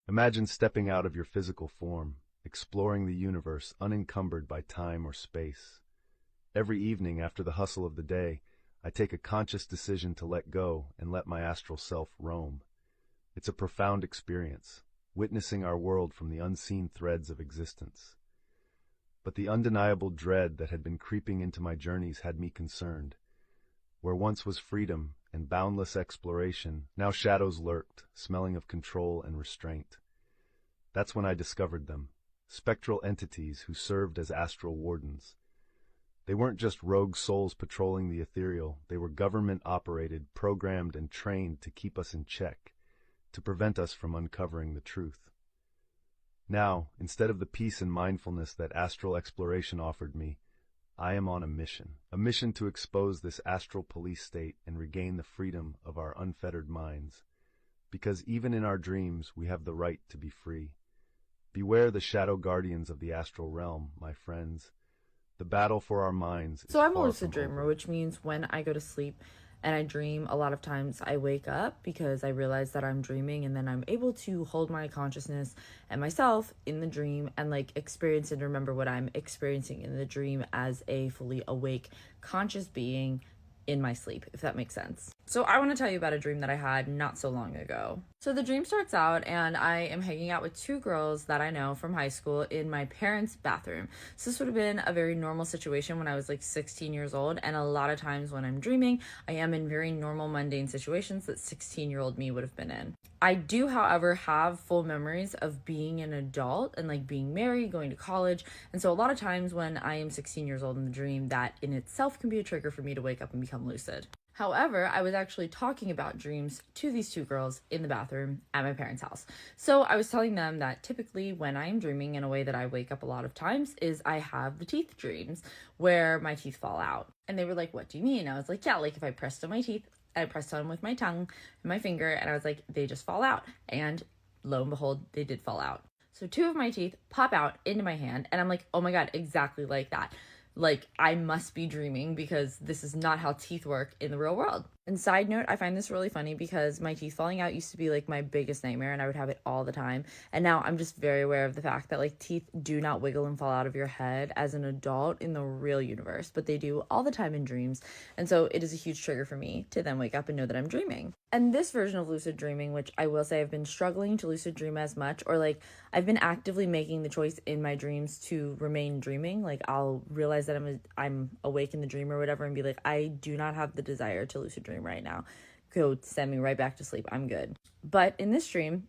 Imagine stepping out of your physical form, exploring the universe unencumbered by time or space. Every evening after the hustle of the day, I take a conscious decision to let go and let my astral self roam. It's a profound experience, witnessing our world from the unseen threads of existence. But the undeniable dread that had been creeping into my journeys had me concerned. Where once was freedom and boundless exploration, now shadows lurked, smelling of control and restraint. That's when I discovered them, spectral entities who served as astral wardens. They weren't just rogue souls patrolling the ethereal, they were government-operated, programmed, and trained to keep us in check, to prevent us from uncovering the truth. Now, instead of the peace and mindfulness that astral exploration offered me, I am on a mission to expose this astral police state and regain the freedom of our unfettered minds. Because even in our dreams, we have the right to be free. Beware the shadow guardians of the astral realm, my friends. The battle for our minds is So I'm a far lucid from dreamer, over. which means when I go to sleep and I dream, a lot of times I wake up because I realize that I'm dreaming, and then I'm able to hold my consciousness and myself in the dream and like experience and remember what I'm experiencing in the dream as a fully awake, conscious being in my sleep, if that makes sense. So I want to tell you about a dream that I had not so long ago. So the dream starts out and I am hanging out with two girls that I know from high school in my parents' bathroom. So this would have been a very normal situation when I was like 16 years old, and a lot of times when I'm dreaming, I am in very normal mundane situations that 16-year-old me would have been in. I do, however, have full memories of being an adult and like being married, going to college. And so a lot of times when I am 16 years old in the dream, that in itself can be a trigger for me to wake up and become lucid. However, I was actually talking about dreams to these two girls in the bathroom at my parents' house. So I was telling them that typically when I'm dreaming, in a way that I wake up a lot of times, is I have the teeth dreams where my teeth fall out. And they were like, "What do you mean?" I was like, "Yeah, like if I pressed on my teeth, I pressed on them with my tongue and my finger, and I was like, they just fall out." And lo and behold, they did fall out. So two of my teeth pop out into my hand, and I'm like, oh my God, exactly like that. Like, I must be dreaming because this is not how teeth work in the real world. And side note, I find this really funny because my teeth falling out used to be like my biggest nightmare, and I would have it all the time. And now I'm just very aware of the fact that like teeth do not wiggle and fall out of your head as an adult in the real universe, but they do all the time in dreams. And so it is a huge trigger for me to then wake up and know that I'm dreaming. And this version of lucid dreaming, which I will say I've been struggling to lucid dream as much, or like I've been actively making the choice in my dreams to remain dreaming. Like I'll realize that I'm awake in the dream or whatever and be like, I do not have the desire to lucid dream right now. Go send me right back to sleep. I'm good. But in this dream,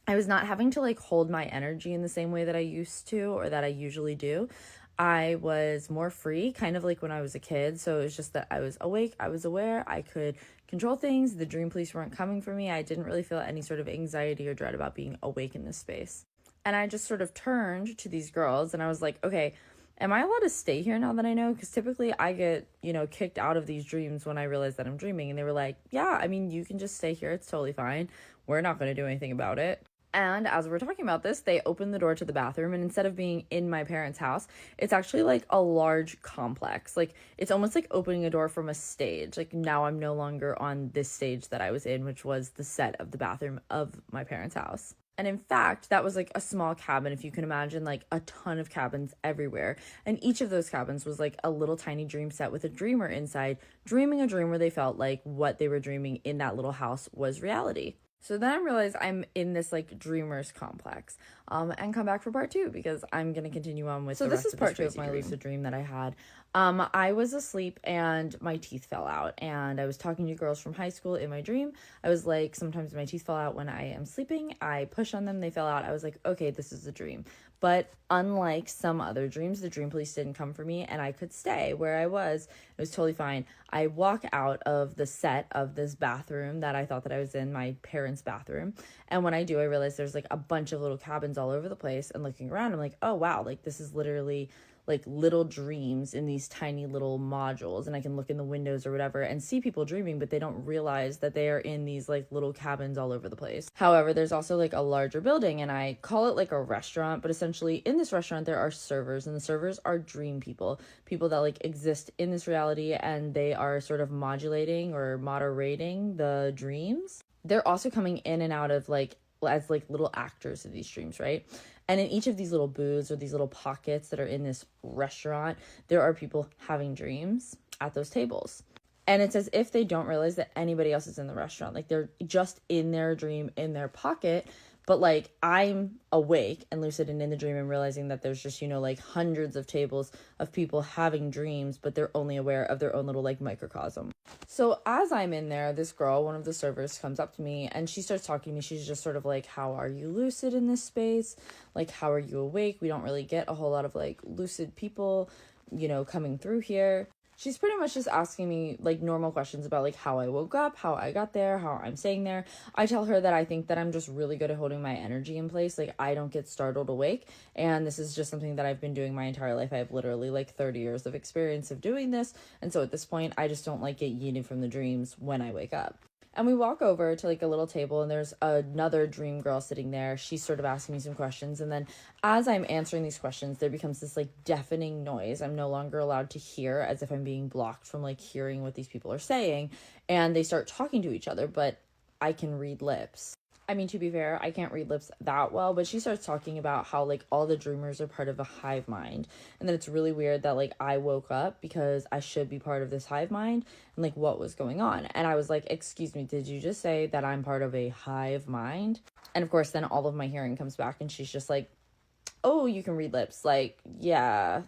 I was not having to like hold my energy in the same way that I used to or that I usually do. I was more free, kind of like when I was a kid. So it was just that I was awake, I was aware, I could control things. The dream police weren't coming for me. I didn't really feel any sort of anxiety or dread about being awake in this space. And I just sort of turned to these girls and I was like, okay, am I allowed to stay here now that I know? Because typically I get, kicked out of these dreams when I realize that I'm dreaming. And they were like, yeah, I mean, you can just stay here. It's totally fine. We're not going to do anything about it. And as we're talking about this, they opened the door to the bathroom, and instead of being in my parents' house, it's actually like a large complex. Like it's almost like opening a door from a stage. Like now I'm no longer on this stage that I was in, which was the set of the bathroom of my parents' house. And in fact, that was like a small cabin, if you can imagine, like a ton of cabins everywhere. And each of those cabins was like a little tiny dream set with a dreamer inside, dreaming a dream where they felt like what they were dreaming in that little house was reality. So then I realized I'm in this like dreamers complex, and come back for part 2 because I'm going to continue on with the rest of part 2 of my lucid dream that I had. I was asleep and my teeth fell out, and I was talking to girls from high school in my dream. I was like, sometimes my teeth fall out when I am sleeping. I push on them, they fell out. I was like, okay, this is a dream. But unlike some other dreams, the dream police didn't come for me and I could stay where I was. It was totally fine. I walk out of the set of this bathroom that I thought that I was in, my parents' bathroom. And when I do, I realize there's like a bunch of little cabins all over the place, and looking around, I'm like, oh wow, like this is literally like little dreams in these tiny little modules, and I can look in the windows or whatever and see people dreaming, but they don't realize that they are in these like little cabins all over the place. However, there's also like a larger building, and I call it like a restaurant, but essentially in this restaurant there are servers, and the servers are dream people that like exist in this reality, and they are sort of modulating or moderating the dreams. They're also coming in and out of like as like little actors of these dreams, right? And in each of these little booths or these little pockets that are in this restaurant, there are people having dreams at those tables. And it's as if they don't realize that anybody else is in the restaurant. Like they're just in their dream, in their pocket. But like I'm awake and lucid and in the dream and realizing that there's just, like hundreds of tables of people having dreams, but they're only aware of their own little like microcosm. So as I'm in there, this girl, one of the servers, comes up to me and she starts talking to me. She's just sort of like, how are you lucid in this space? Like, how are you awake? We don't really get a whole lot of like lucid people, coming through here. She's pretty much just asking me like normal questions about like how I woke up, how I got there, how I'm staying there. I tell her that I think that I'm just really good at holding my energy in place. Like I don't get startled awake. And this is just something that I've been doing my entire life. I have literally like 30 years of experience of doing this. And so at this point, I just don't like get yeeted from the dreams when I wake up. And we walk over to like a little table and there's another dream girl sitting there. She's sort of asking me some questions. And then as I'm answering these questions, there becomes this like deafening noise. I'm no longer allowed to hear, as if I'm being blocked from like hearing what these people are saying. And they start talking to each other, but I can read lips. I mean, to be fair, I can't read lips that well, but she starts talking about how like all the dreamers are part of a hive mind. And then it's really weird that like I woke up because I should be part of this hive mind and like what was going on. And I was like, excuse me, did you just say that I'm part of a hive mind? And of course, then all of my hearing comes back and she's just like, oh, you can read lips. Like, yeah,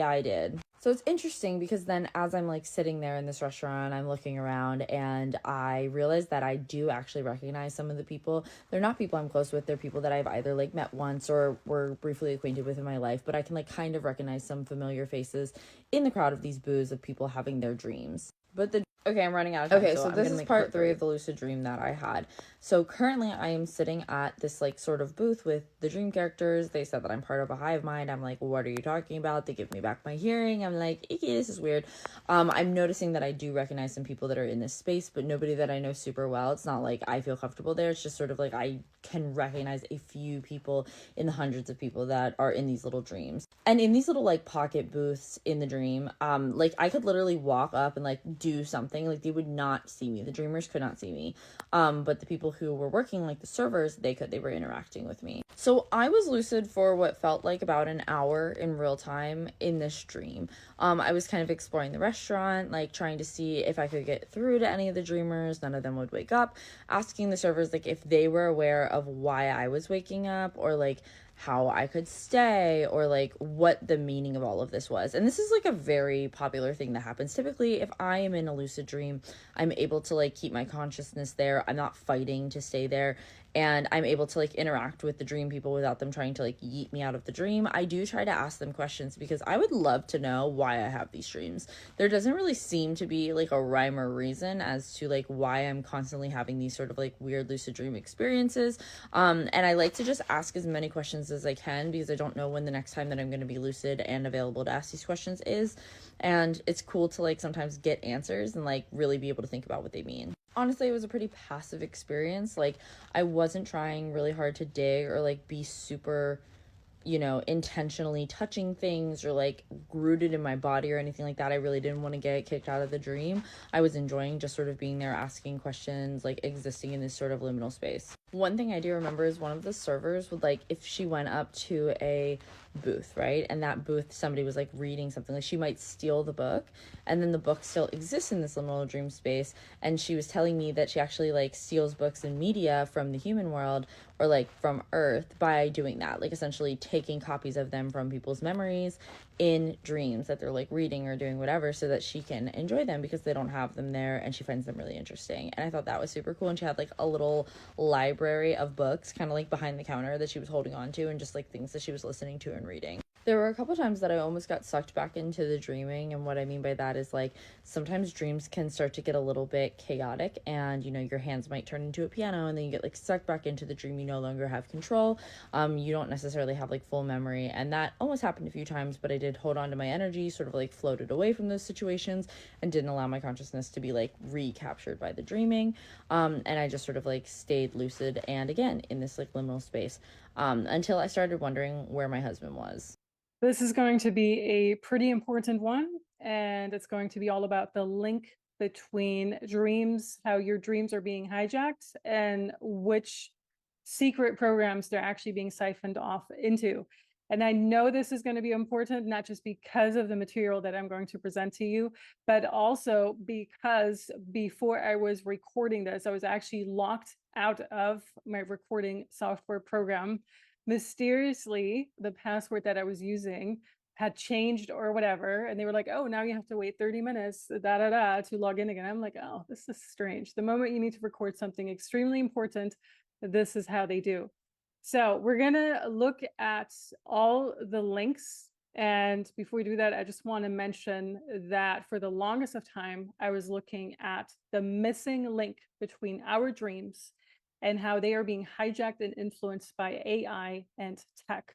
I did. So it's interesting because then as I'm like sitting there in this restaurant, I'm looking around and I realize that I do actually recognize some of the people. They're not people I'm close with. They're people that I've either like met once or were briefly acquainted with in my life, but I can like kind of recognize some familiar faces in the crowd of these booths of people having their dreams. But okay, I'm running out of time. Okay, so this is part 3 of the lucid dream that I had. So currently I am sitting at this like sort of booth with the dream characters. They said that I'm part of a hive mind. I'm like, what are you talking about? They give me back my hearing. I'm like, icky, this is weird. I'm noticing that I do recognize some people that are in this space, but nobody that I know super well. It's not like I feel comfortable there. It's just sort of like I can recognize a few people in the hundreds of people that are in these little dreams. And in these little like pocket booths in the dream, like I could literally walk up and like do something. Like they would not see me. The dreamers could not see me. But the people who were working, like the servers, they were interacting with me. So I was lucid for what felt like about an hour in real time in this dream. I was kind of exploring the restaurant, like trying to see if I could get through to any of the dreamers. None of them would wake up, asking the servers like if they were aware of why I was waking up or like how I could stay or like what the meaning of all of this was. And this is like a very popular thing that happens. Typically, if I am in a lucid dream, I'm able to like keep my consciousness there. I'm not fighting to stay there. And I'm able to like interact with the dream people without them trying to like yeet me out of the dream. I do try to ask them questions because I would love to know why I have these dreams. There doesn't really seem to be like a rhyme or reason as to like why I'm constantly having these sort of like weird lucid dream experiences. And I like to just ask as many questions as I can because I don't know when the next time that I'm going to be lucid and available to ask these questions is. And it's cool to like sometimes get answers and like really be able to think about what they mean. Honestly, it was a pretty passive experience. Like I wasn't trying really hard to dig or like be super intentionally touching things or like rooted in my body or anything like that. I really didn't want to get kicked out of the dream. I was enjoying just sort of being there, asking questions, like existing in this sort of liminal space. One thing I do remember is one of the servers would like, if she went up to a booth, right, and that booth somebody was like reading something, like she might steal the book and then the book still exists in this liminal dream space. And she was telling me that she actually like steals books and media from the human world or like from Earth by doing that, like essentially taking copies of them from people's memories in dreams that they're like reading or doing whatever so that she can enjoy them because they don't have them there and she finds them really interesting. And I thought that was super cool. And she had like a little library of books kind of like behind the counter that she was holding on to and just like things that she was listening to and reading. There were a couple times that I almost got sucked back into the dreaming, and what I mean by that is like sometimes dreams can start to get a little bit chaotic and your hands might turn into a piano and then you get like sucked back into the dream. You no longer have control. You don't necessarily have like full memory, and that almost happened a few times, but I did hold on to my energy, sort of like floated away from those situations and didn't allow my consciousness to be like recaptured by the dreaming. And I just sort of like stayed lucid and again in this like liminal space until I started wondering where my husband was. This is going to be a pretty important one, and it's going to be all about the link between dreams, how your dreams are being hijacked, and which secret programs they're actually being siphoned off into. And I know this is going to be important, not just because of the material that I'm going to present to you, but also because before I was recording this, I was actually locked out of my recording software program. Mysteriously, the password that I was using had changed or whatever. And they were like, oh, now you have to wait 30 minutes, to log in again. I'm like, oh, this is strange. The moment you need to record something extremely important, this is how they do. So we're going to look at all the links. And before we do that, I just want to mention that for the longest of time, I was looking at the missing link between our dreams and how they are being hijacked and influenced by AI and tech.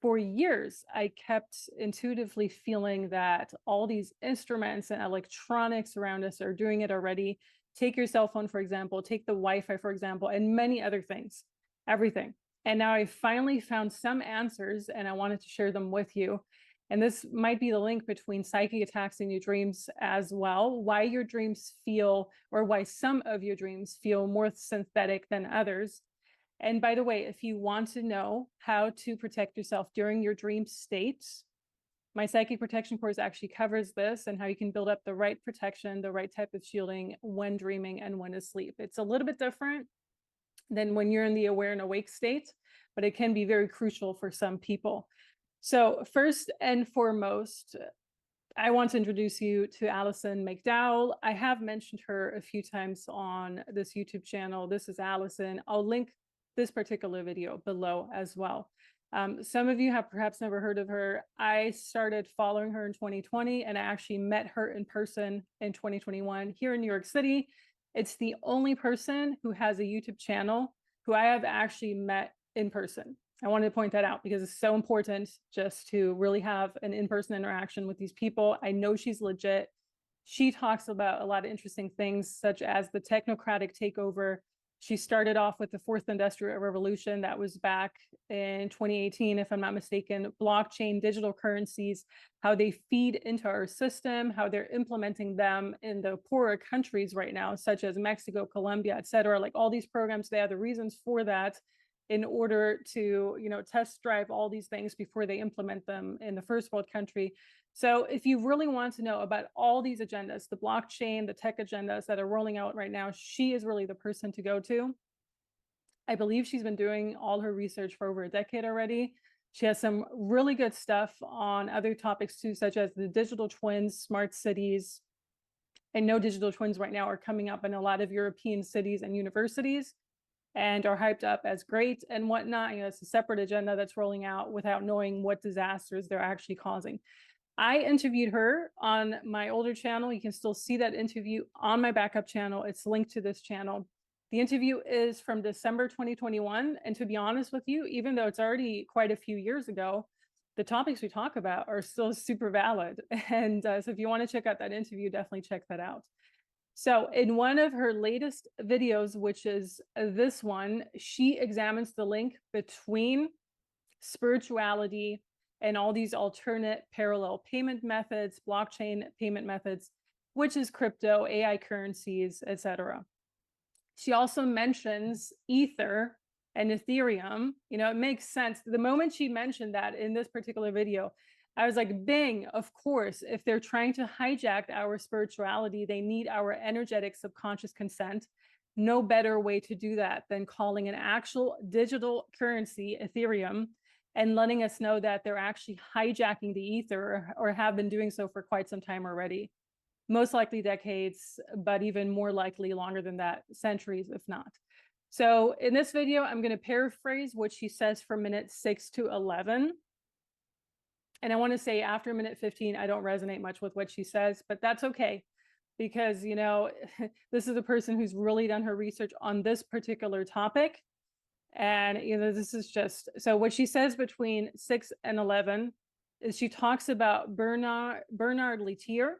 For years, I kept intuitively feeling that all these instruments and electronics around us are doing it already. Take your cell phone, for example, take the Wi-Fi, for example, and many other things, everything. And now I finally found some answers and I wanted to share them with you. And this might be the link between psychic attacks in your dreams as well, why your dreams feel, or why some of your dreams feel more synthetic than others. And by the way, if you want to know how to protect yourself during your dream states, my psychic protection course actually covers this and how you can build up the right protection, the right type of shielding when dreaming and when asleep. It's a little bit different than when you're in the aware and awake state, but it can be very crucial for some people. So first and foremost, I want to introduce you to Allison McDowell. I have mentioned her a few times on this YouTube channel. This is Allison. I'll link this particular video below as well. Some of you have perhaps never heard of her. I started following her in 2020 and I actually met her in person in 2021 here in New York City. It's the only person who has a YouTube channel who I have actually met in person. I wanted to point that out because it's so important just to really have an in-person interaction with these people. I know she's legit. She talks about a lot of interesting things, such as the technocratic takeover. She started off with the fourth industrial revolution. That was back in 2018, if I'm not mistaken. Blockchain, digital currencies, how they feed into our system, how they're implementing them in the poorer countries right now, such as Mexico, Colombia, et cetera. Like all these programs, they have the reasons for that in order to, test drive all these things before they implement them in the first world country. So if you really want to know about all these agendas, the blockchain, the tech agendas that are rolling out right now, she is really the person to go to. I believe she's been doing all her research for over a decade already. She has some really good stuff on other topics too, such as the digital twins, smart cities. I know digital twins right now are coming up in a lot of European cities and universities and are hyped up as great and whatnot. It's a separate agenda that's rolling out without knowing what disasters they're actually causing. I interviewed her on my older channel. You can still see that interview on my backup channel. It's linked to this channel. The interview is from December 2021. And to be honest with you, even though it's already quite a few years ago, the topics we talk about are still super valid. And so if you want to check out that interview, definitely check that out. So in one of her latest videos, which is this one, she examines the link between spirituality and all these alternate parallel payment methods, blockchain payment methods, which is crypto, AI currencies, etc. She also mentions Ether and Ethereum. It makes sense. The moment she mentioned that in this particular video, I was like, bing, of course, if they're trying to hijack our spirituality, they need our energetic subconscious consent. No better way to do that than calling an actual digital currency, Ethereum, and letting us know that they're actually hijacking the ether or have been doing so for quite some time already. Most likely decades, but even more likely longer than that, centuries, if not. So in this video, I'm going to paraphrase what she says from minute 6 to 11. And I want to say after minute 15, I don't resonate much with what she says, but that's okay. Because, this is a person who's really done her research on this particular topic. And, this is just, so what she says between 6 and 11 is she talks about Bernard Lietier,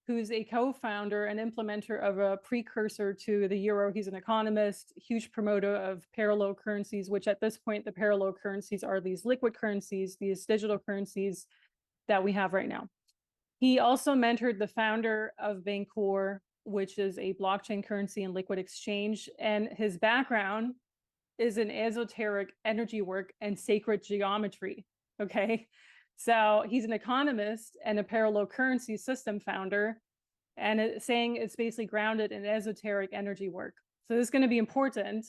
who's a co-founder and implementer of a precursor to the euro. He's an economist, huge promoter of parallel currencies, which at this point, the parallel currencies are these liquid currencies, these digital currencies that we have right now. He also mentored the founder of Bancor, which is a blockchain currency and liquid exchange. And his background is in esoteric energy work and sacred geometry. Okay. So he's an economist and a parallel currency system founder, and saying it's basically grounded in esoteric energy work. So this is going to be important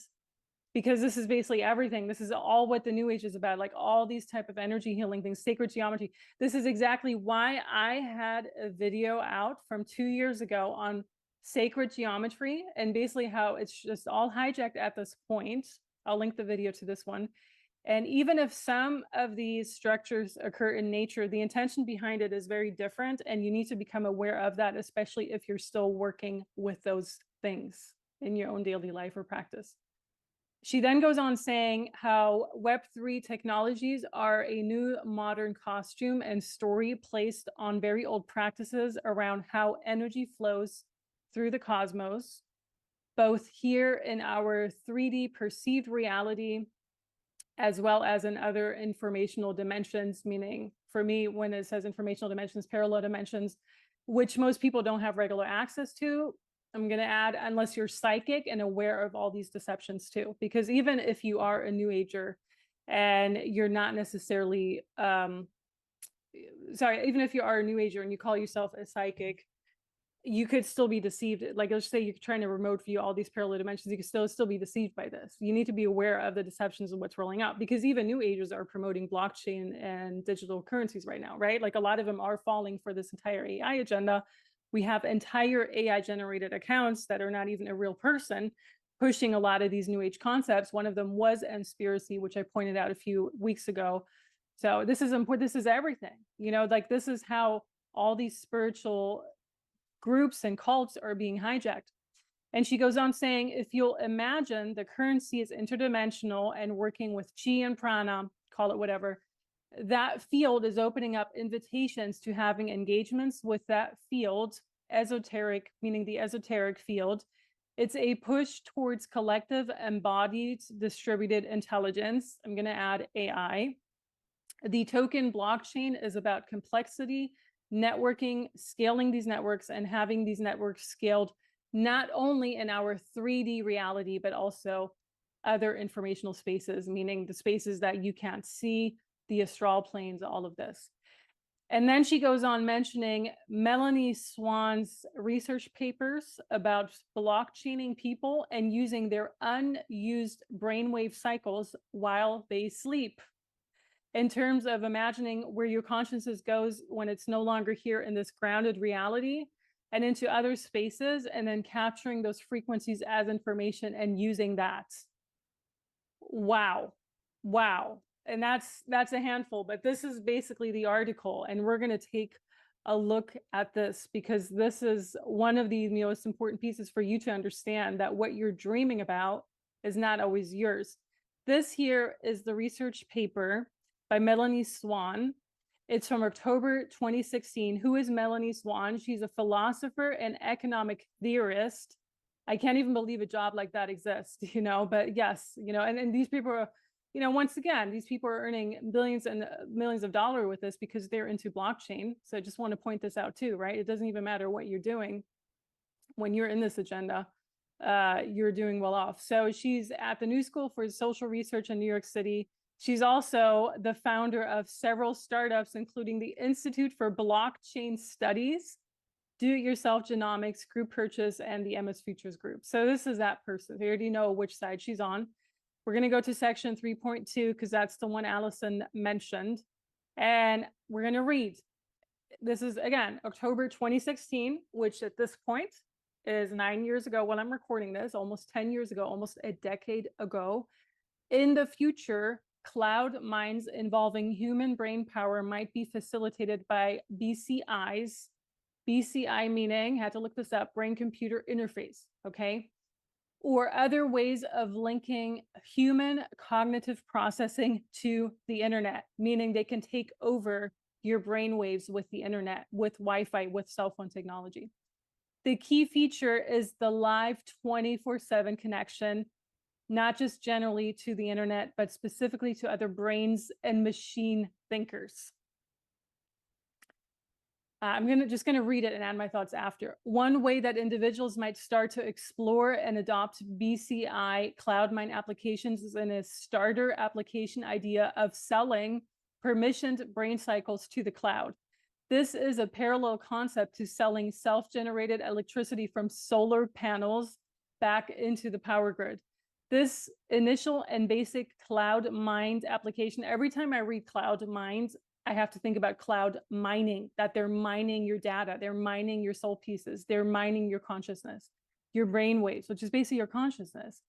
because this is basically everything. This is all what the New Age is about, like all these type of energy healing things, sacred geometry. This is exactly why I had a video out from 2 years ago on sacred geometry and basically how it's just all hijacked at this point. I'll link the video to this one. And even if some of these structures occur in nature, the intention behind it is very different. And you need to become aware of that, especially if you're still working with those things in your own daily life or practice. She then goes on saying how Web3 technologies are a new modern costume and story placed on very old practices around how energy flows through the cosmos, both here in our 3D perceived reality, as well as in other informational dimensions, meaning for me, when it says informational dimensions, parallel dimensions, which most people don't have regular access to. I'm going to add, unless you're psychic and aware of all these deceptions too, because even if you are a New Ager and you're not necessarily, even if you are a New Ager and you call yourself a psychic, you could still be deceived. Like, let's say you're trying to remote view all these parallel dimensions, you could still be deceived by this. You need to be aware of the deceptions of what's rolling out, because even New Agers are promoting blockchain and digital currencies right now, right? Like a lot of them are falling for this entire AI agenda. We have entire AI generated accounts that are not even a real person pushing a lot of these New Age concepts. One of them was Conspiracy, which I pointed out a few weeks ago. So this is important. This is everything, like this is how all these spiritual groups and cults are being hijacked. And she goes on saying, if you'll imagine the currency is interdimensional and working with chi and prana, call it whatever, that field is opening up invitations to having engagements with that field, esoteric, meaning the esoteric field. It's a push towards collective, embodied, distributed intelligence. I'm going to add AI. The token blockchain is about complexity, networking, scaling these networks, and having these networks scaled not only in our 3D reality, but also other informational spaces, meaning the spaces that you can't see, the astral planes, all of this. And then she goes on mentioning Melanie Swan's research papers about blockchaining people and using their unused brainwave cycles while they sleep, in terms of imagining where your consciousness goes when it's no longer here in this grounded reality and into other spaces, and then capturing those frequencies as information and using that. Wow. And that's a handful, but this is basically the article, and we're going to take a look at this because this is one of the most important pieces for you to understand that what you're dreaming about is not always yours. This here is the research paper by Melanie Swan. It's from October 2016. Who is Melanie Swan? She's a philosopher and economic theorist. I can't even believe a job like that exists, but yes, and these people are, once again, these people are earning billions and millions of dollars with this because they're into blockchain. So I just want to point this out too, right? It doesn't even matter what you're doing. When you're in this agenda, you're doing well off. So she's at the New School for Social Research in New York City. She's also the founder of several startups, including the Institute for Blockchain Studies, Do-It-Yourself Genomics, Group Purchase, and the MS Futures Group. So this is that person. They already know which side she's on. We're going to go to section 3.2 because that's the one Allison mentioned. And we're going to read. This is, again, October 2016, which at this point is 9 years ago when I'm recording this, almost 10 years ago, almost a decade ago. In the future, cloud minds involving human brain power might be facilitated by BCIs. BCI meaning, had to look this up, brain computer interface, okay? Or other ways of linking human cognitive processing to the internet, meaning they can take over your brain waves with the internet, with Wi-Fi, with cell phone technology. The key feature is the live 24/7 connection, not just generally to the internet, but specifically to other brains and machine thinkers. just gonna read it and add my thoughts after. One way that individuals might start to explore and adopt BCI CloudMind applications is in a starter application idea of selling permissioned brain cycles to the cloud. This is a parallel concept to selling self-generated electricity from solar panels back into the power grid. This initial and basic CloudMind application, every time I read CloudMind, I have to think about cloud mining, that they're mining your data, they're mining your soul pieces, they're mining your consciousness, your brain waves, which is basically your consciousness.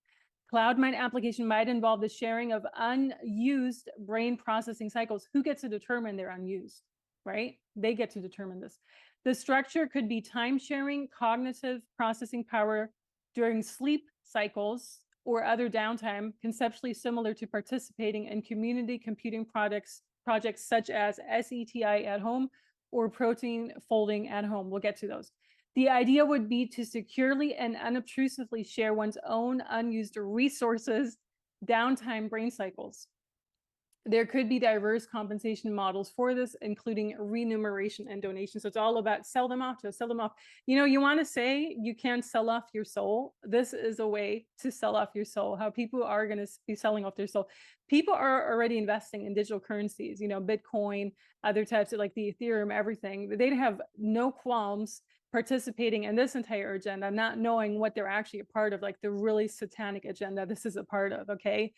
CloudMind application might involve the sharing of unused brain processing cycles. Who gets to determine they're unused, right? They get to determine this. The structure could be time sharing, cognitive processing power during sleep cycles or other downtime, conceptually similar to participating in community computing projects such as SETI at home or protein folding at home. We'll get to those. The idea would be to securely and unobtrusively share one's own unused resources, downtime brain cycles. There could be diverse compensation models for this, including remuneration and donation. So it's all about sell them off. You want to say you can't sell off your soul. This is a way to sell off your soul. How people are going to be selling off their soul. People are already investing in digital currencies, Bitcoin, other types of like the Ethereum, everything. They have no qualms participating in this entire agenda, not knowing what they're actually a part of, like the really satanic agenda this is a part of, okay?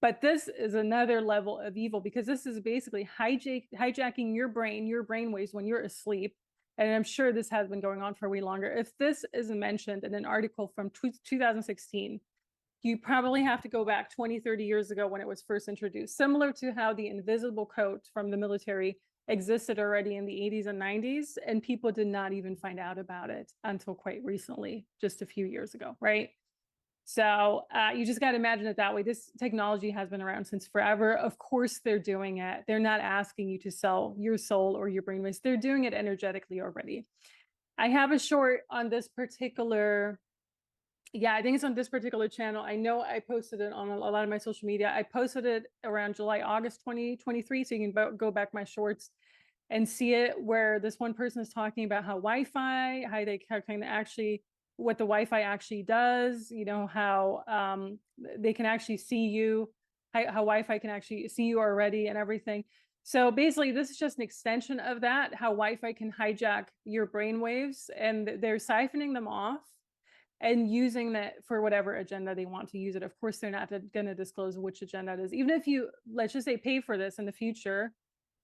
But this is another level of evil because this is basically hijacking your brain waves when you're asleep. And I'm sure this has been going on for way longer. If this is mentioned in an article from 2016, you probably have to go back 20, 30 years ago when it was first introduced, similar to how the invisible coat from the military existed already in the 80s and 90s, and people did not even find out about it until quite recently, just a few years ago, right? So you just got to imagine it that way. This technology has been around since forever. Of course, they're doing it. They're not asking you to sell your soul or your brainwaves. They're doing it energetically already. I have a short on this particular, I think it's on this particular channel. I know I posted it on a lot of my social media. I posted it around July, August 2023. So you can go back my shorts and see it, where this one person is talking about how Wi-Fi, how kind of actually what the Wi-Fi actually does, how they can actually see you, how Wi-Fi can actually see you already and everything. So basically, this is just an extension of that, how Wi-Fi can hijack your brain waves, and they're siphoning them off and using that for whatever agenda they want to use it. Of course, they're not going to disclose which agenda it is. Even if you, let's just say, pay for this in the future,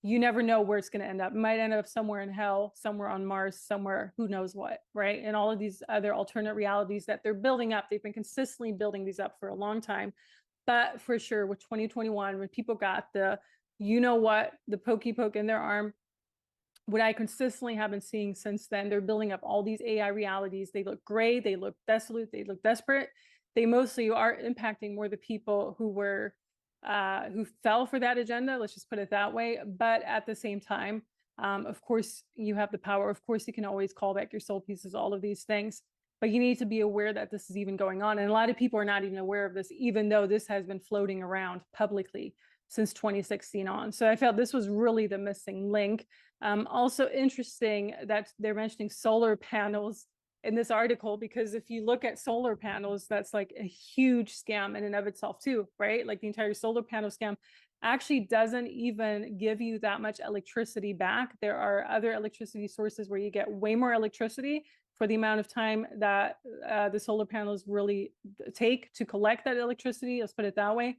you never know where it's going to end up. It might end up somewhere in hell, somewhere on Mars, somewhere, who knows what, right? And all of these other alternate realities that they're building up. They've been consistently building these up for a long time. But for sure, with 2021, when people got the, the pokey poke in their arm, what I consistently have been seeing since then, they're building up all these AI realities. They look gray, they look desolate, they look desperate. They mostly are impacting more the people who were who fell for that agenda, let's just put it that way. But at the same time, of course, you have the power. Of course, you can always call back your soul pieces, all of these things. But you need to be aware that this is even going on. And a lot of people are not even aware of this, even though this has been floating around publicly since 2016 on. So I felt this was really the missing link. Also interesting that they're mentioning solar panels in this article, because if you look at solar panels, that's like a huge scam in and of itself too, right? Like the entire solar panel scam actually doesn't even give you that much electricity back. There are other electricity sources where you get way more electricity for the amount of time that the solar panels really take to collect that electricity, let's put it that way.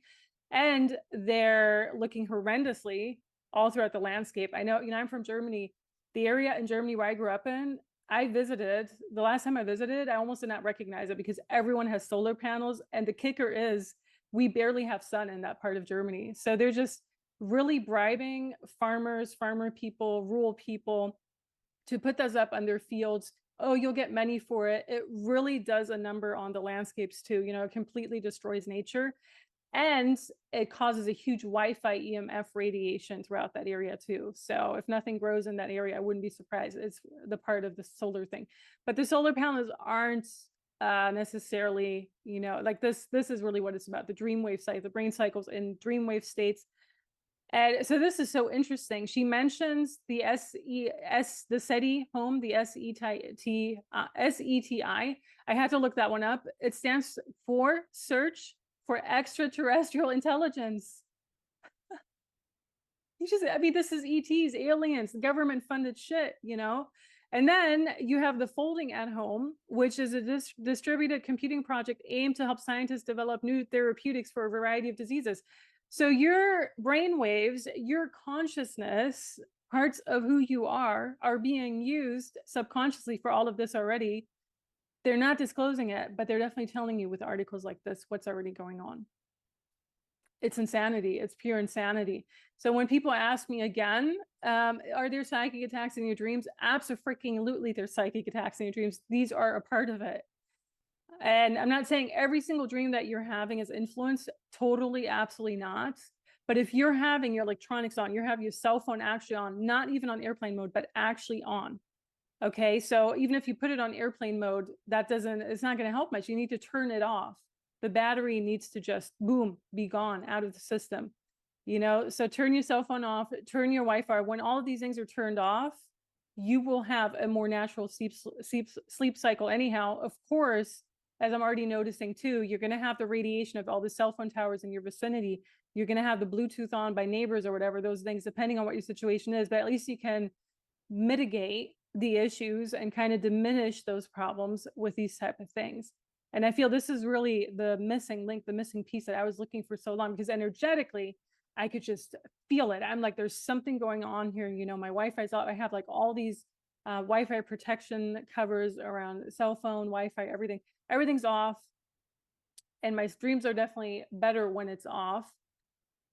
And they're looking horrendously all throughout the landscape. I know, I'm from Germany. The area in Germany where I grew up in, the last time I visited, I almost did not recognize it because everyone has solar panels. And the kicker is we barely have sun in that part of Germany. So they're just really bribing farmers, farmer people, rural people to put those up on their fields. Oh, you'll get money for it. It really does a number on the landscapes too. It completely destroys nature. And it causes a huge Wi-Fi EMF radiation throughout that area too. So if nothing grows in that area, I wouldn't be surprised. It's the part of the solar thing. But the solar panels aren't necessarily, like this is really what it's about. The dreamwave cycle, the brain cycles in dreamwave states. And so this is so interesting. She mentions the the SETI home, the SETI. I had to look that one up. It stands for Search for Extraterrestrial Intelligence. I mean, this is ETs, aliens, government funded shit, you know? And then you have the Folding at Home, which is a distributed computing project aimed to help scientists develop new therapeutics for a variety of diseases. So your brain waves, your consciousness, parts of who you are being used subconsciously for all of this already. They're not disclosing it, but they're definitely telling you with articles like this what's already going on. It's insanity. It's pure insanity. So when people ask me again, are there psychic attacks in your dreams? Absolutely, there's psychic attacks in your dreams. These are a part of it. And I'm not saying every single dream that you're having is influenced. Totally, absolutely not. But if you're having your electronics on, you're having your cell phone actually on, not even on airplane mode, but actually on. Okay, so even if you put it on airplane mode, it's not going to help much. You need to turn it off. The battery needs to just boom, be gone out of the system, you know? So turn your cell phone off, turn your Wi-Fi. When all of these things are turned off, you will have a more natural sleep cycle anyhow. Of course, as I'm already noticing too, you're going to have the radiation of all the cell phone towers in your vicinity. You're going to have the Bluetooth on by neighbors or whatever, those things, depending on what your situation is, but at least you can mitigate the issues and kind of diminish those problems with these type of things. And I feel this is really the missing link, the missing piece that I was looking for so long, because energetically, I could just feel it. I'm like, there's something going on here. You know, my Wi-Fi's out. I have like all these Wi-Fi protection covers around cell phone, Wi-Fi, everything. Everything's off. And my dreams are definitely better when it's off.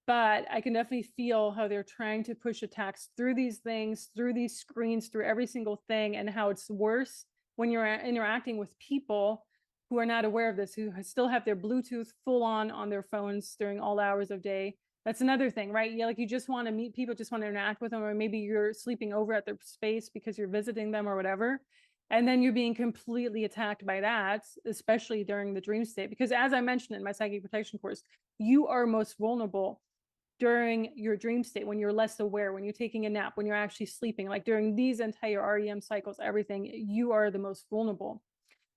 But I can definitely feel how they're trying to push attacks through these things, through these screens, through every single thing, and how it's worse when you're interacting with people who are not aware of this, who still have their Bluetooth full on their phones during all hours of day. That's another thing, right? Yeah, like you just want to meet people, just want to interact with them, or maybe you're sleeping over at their space because you're visiting them or whatever. And then you're being completely attacked by that, especially during the dream state. Because as I mentioned in my psychic protection course, you are most vulnerable during your dream state, when you're less aware, when you're taking a nap, when you're actually sleeping, like during these entire REM cycles, everything, you are the most vulnerable.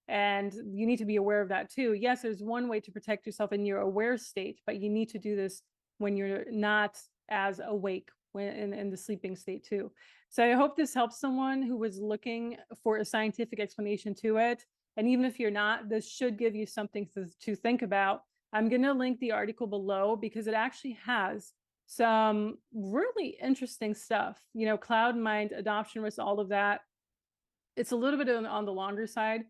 And you need to be aware of that too. Yes, there's one way to protect yourself in your aware state, but you need to do this when you're not as awake, when in the sleeping state too. So I hope this helps someone who was looking for a scientific explanation to it. And even if you're not, this should give you something to think about. I'm going to link the article below because it actually has some really interesting stuff, you know, cloud mind, adoption risk, all of that. It's a little bit on the longer side,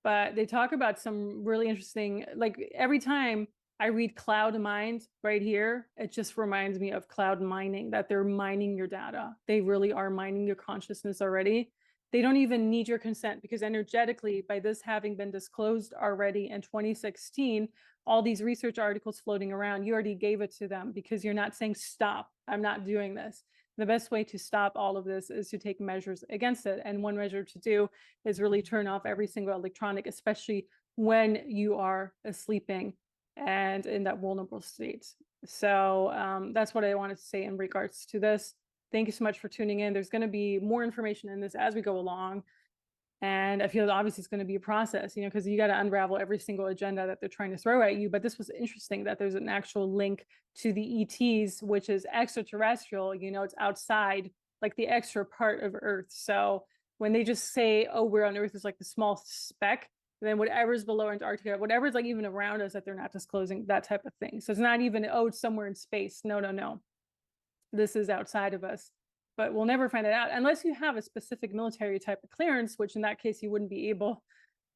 but they talk about some really interesting, like every time I read cloud mind right here, it just reminds me of cloud mining, that they're mining your data. They really are mining your consciousness already. They don't even need your consent, because energetically, by this having been disclosed already in 2016, all these research articles floating around, you already gave it to them, because you're not saying, stop, I'm not doing this. The best way to stop all of this is to take measures against it. And one measure to do is really turn off every single electronic, especially when you are sleeping and in that vulnerable state. So that's what I wanted to say in regards to this. Thank you so much for tuning in. There's going to be more information in this as we go along. And I feel obviously it's going to be a process, you know, because you got to unravel every single agenda that they're trying to throw at you. But this was interesting that there's an actual link to the ETs, which is extraterrestrial, you know, it's outside, like the extra part of Earth. So when they just say, oh, we're on Earth, it's like the small speck, then whatever's below Antarctica, whatever's like even around us that they're not disclosing, that type of thing. So it's not even, oh, it's somewhere in space. No, no, no. This is outside of us. But we'll never find it out unless you have a specific military type of clearance, which in that case you wouldn't be able,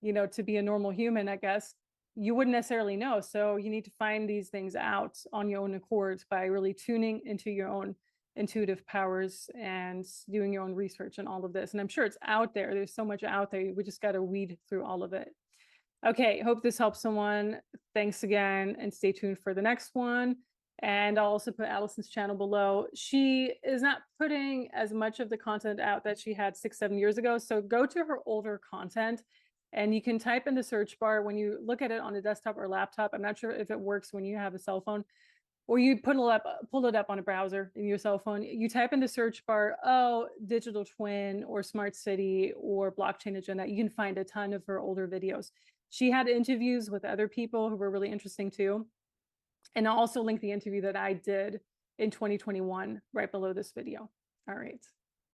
you know, to be a normal human, I guess. You wouldn't necessarily know. So you need to find these things out on your own accord by really tuning into your own intuitive powers and doing your own research and all of this. And I'm sure it's out there. There's so much out there. We just got to weed through all of it. Okay, hope this helps someone. Thanks again, and stay tuned for the next one. And I'll also put Allison's channel below. She is not putting as much of the content out that she had 6-7 years ago. So go to her older content, and you can type in the search bar when you look at it on a desktop or laptop. I'm not sure if it works when you have a cell phone, or you pull it up on a browser in your cell phone. You type in the search bar, oh, digital twin or smart city or blockchain agenda. You can find a ton of her older videos. She had interviews with other people who were really interesting too. And I'll also link the interview that I did in 2021 right below this video. All right.